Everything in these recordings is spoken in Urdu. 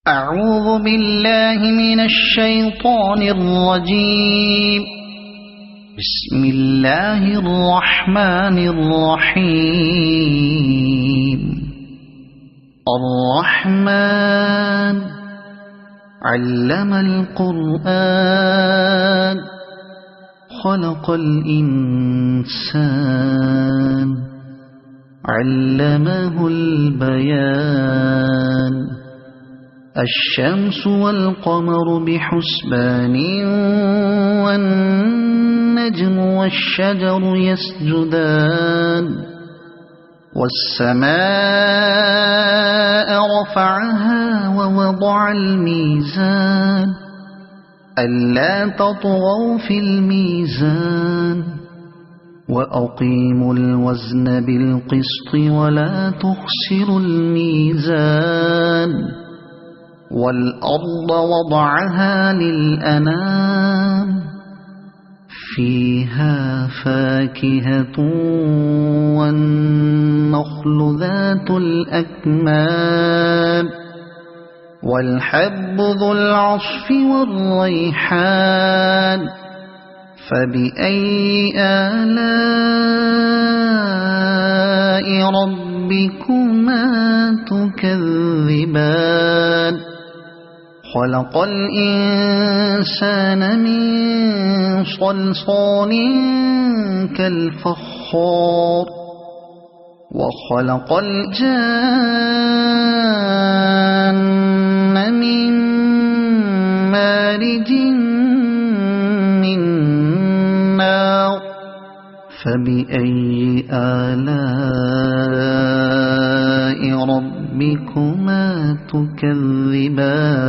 أعوذ بالله من الشيطان الرجيم. بسم الله الرحمن الرحيم. الرحمن علم القرآن خلق الإنسان علمه البيان. الشمس والقمر بحسبان والنجم والشجر يسجدان. والسماء رفعها ووضع الميزان ألا تطغوا في الميزان وأقيموا الوزن بالقسط ولا تخسروا الميزان. والأرض وضعها للأنام فيها فاكهة والنخل ذات الأكمام والحب ذو العصف والريحان. فبأي آلاء ربكما تكذبان. خلق الإنسان من صلصال كالفخار وخلق الجان من مارج من نار. فبأي آلاء ربكما تكذبان.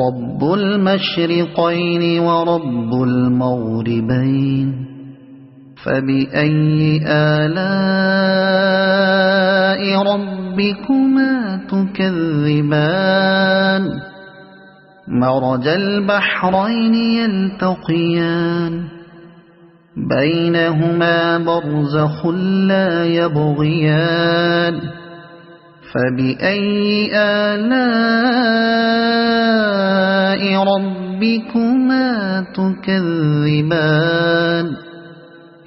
رب المشرقين ورب المغربين. فبأي آلاء ربكما تكذبان. مرج البحرين يلتقيان بينهما برزخ لا يبغيان. فبأي آلاء ربكما تكذبان.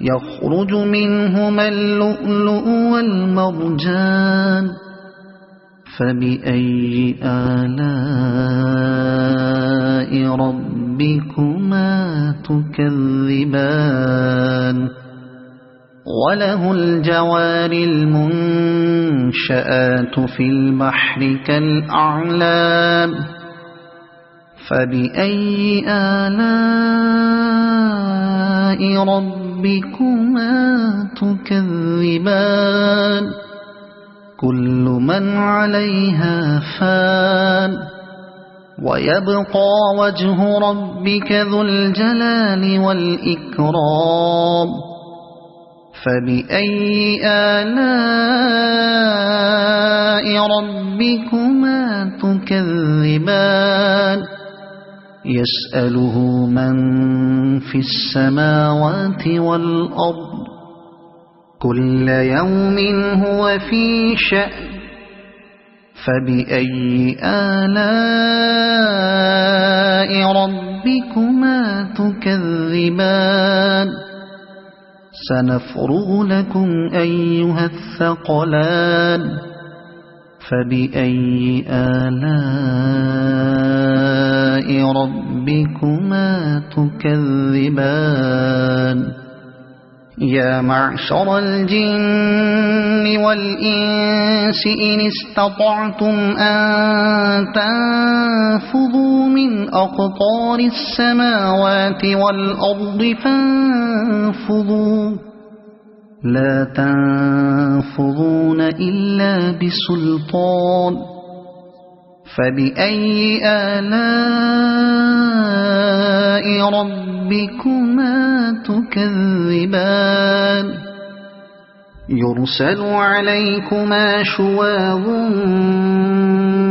يخرج منهما اللؤلؤ والمرجان. فبأي آلاء ربكما تكذبان. وله الجوار المنشآت في البحر كالأعلام. فبأي آلاء ربكما تكذبان. كل من عليها فان ويبقى وجه ربك ذو الجلال والإكرام. فبأي آلاء ربكما تكذبان. يسأله من في السماوات والأرض كل يوم هو في شأن. فبأي آلاء ربكما تكذبان. سنفرغ لكم أيها الثقلان. فبأي آلاء ربكما تكذبان. يا معشر الجن والإنس إن استطعتم أن تنفذوا من أقطار السماوات والأرض فانفذوا لا تنفذون إلا بسلطان. فبأي آلاء ربكما تكذبان. يرسل عليكما شواظ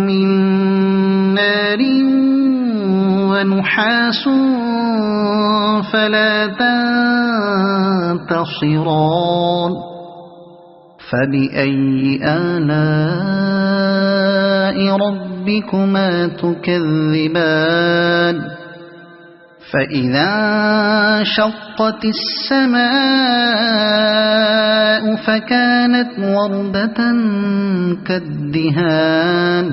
من نار ونحاس فلا تنتصران. فبأي آلاء ربكما تكذبان فإذا انشقت السماء فكانت وردة كالدهان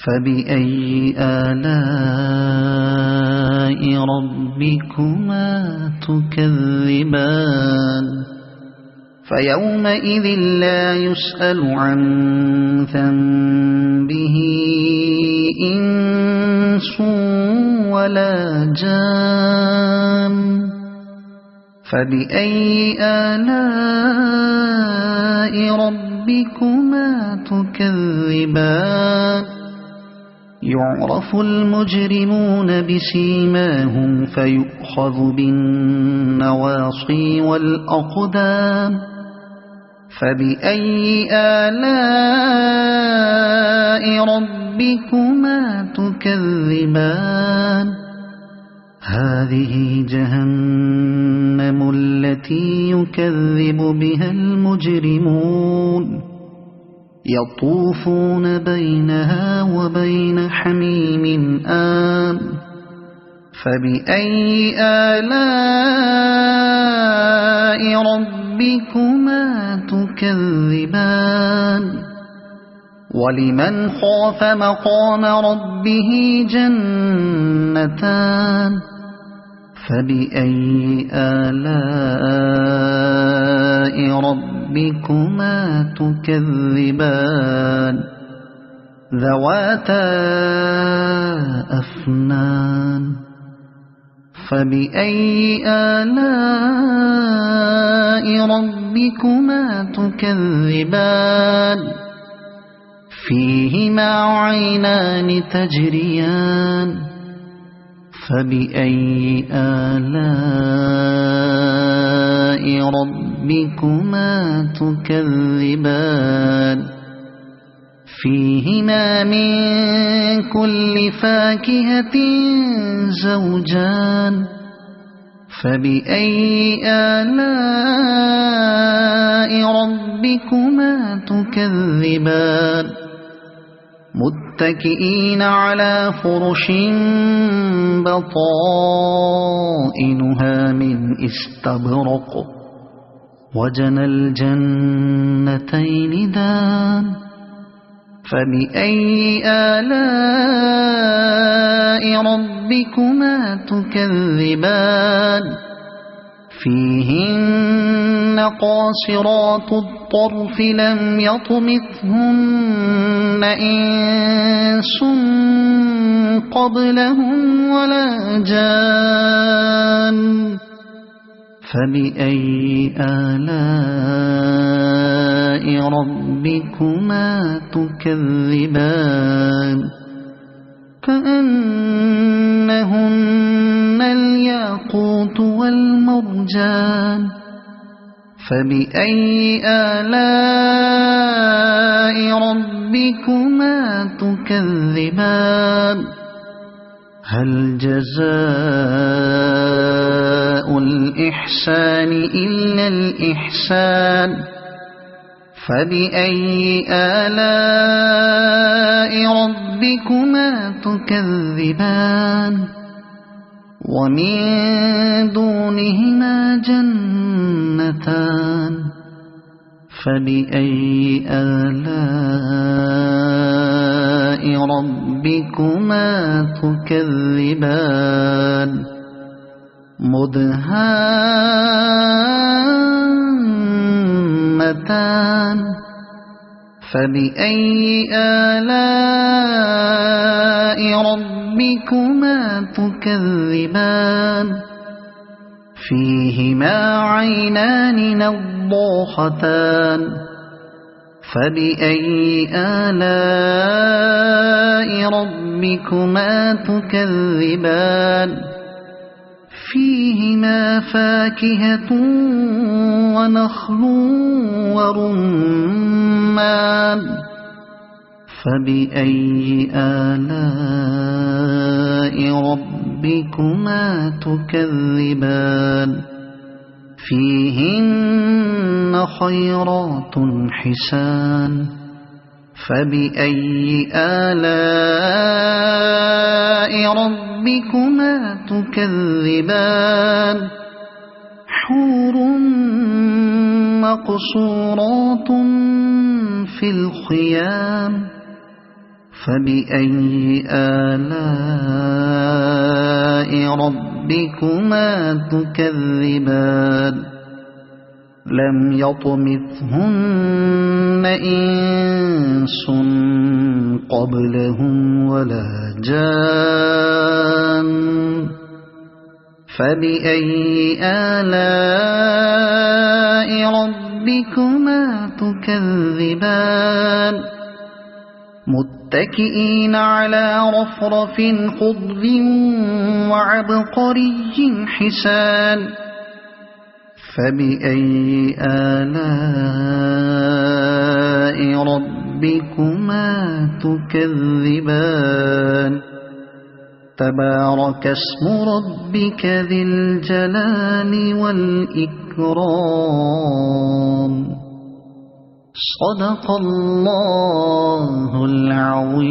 فبأي آلاء ربكما تكذبان فيومئذ لا يسأل عن ذنبه إنس ولا جان فبأي آلاء ربكما تكذبان يعرف المجرمون بسيماهم فيؤخذ بالنواصي والأقدام فبأي آلاء ربكما تكذبان هذه جهنم التي يكذب بها المجرمون يطوفون بينها وبين حميم آن فبأي آلاء ربكما تكذبان ولمن خاف مقام ربه جنتان فبأي آلاء ربكما تكذبان ذواتا أفنان فبأي آلاء ربكما تكذبان فيهما عينان تجريان فبأي آلاء ربكما تكذبان فيهما من كل فاكهة زوجان فبأي آلاء ربكما تكذبان متكئين على فرش بطائنها من استبرق وجنى الجنتين دان فبأي آلاء ربكما تكذبان فيهن قاصرات الطرف لم يطمثهن إنس قبلهم ولا جان فبأي آلاء ربكما تكذبان كأنهن الياقوت والمرجان فبأي آلاء ربكما تكذبان هل جزاء الإحسان إلا الإحسان فبأي آلاء ربكما تكذبان ومن دونهما جنتان فبأي آلاء ربكما تكذبان مدهامتان فبأي آلاء ربكما تكذبان فيهما عينان نضاختان فبأي آلاء ربكما تكذبان فيهما فاكهة ونخل ورمان فبأي آلاء ربكما تكذبان فيهن خيرات حسان فبأي آلاء ربكما تكذبان حور مقصورات في الخيام فبأي آلاء ربكما تكذبان لم يطمثهن إنس قبلهم ولا جان فبأي آلاء ربكما تكذبان متكئين على رفرف خضر وعبقري حسان فبأي آلاء ربكما تكذبان تبارك اسم ربك ذي الجلال والإكرام صدق الله العظيم.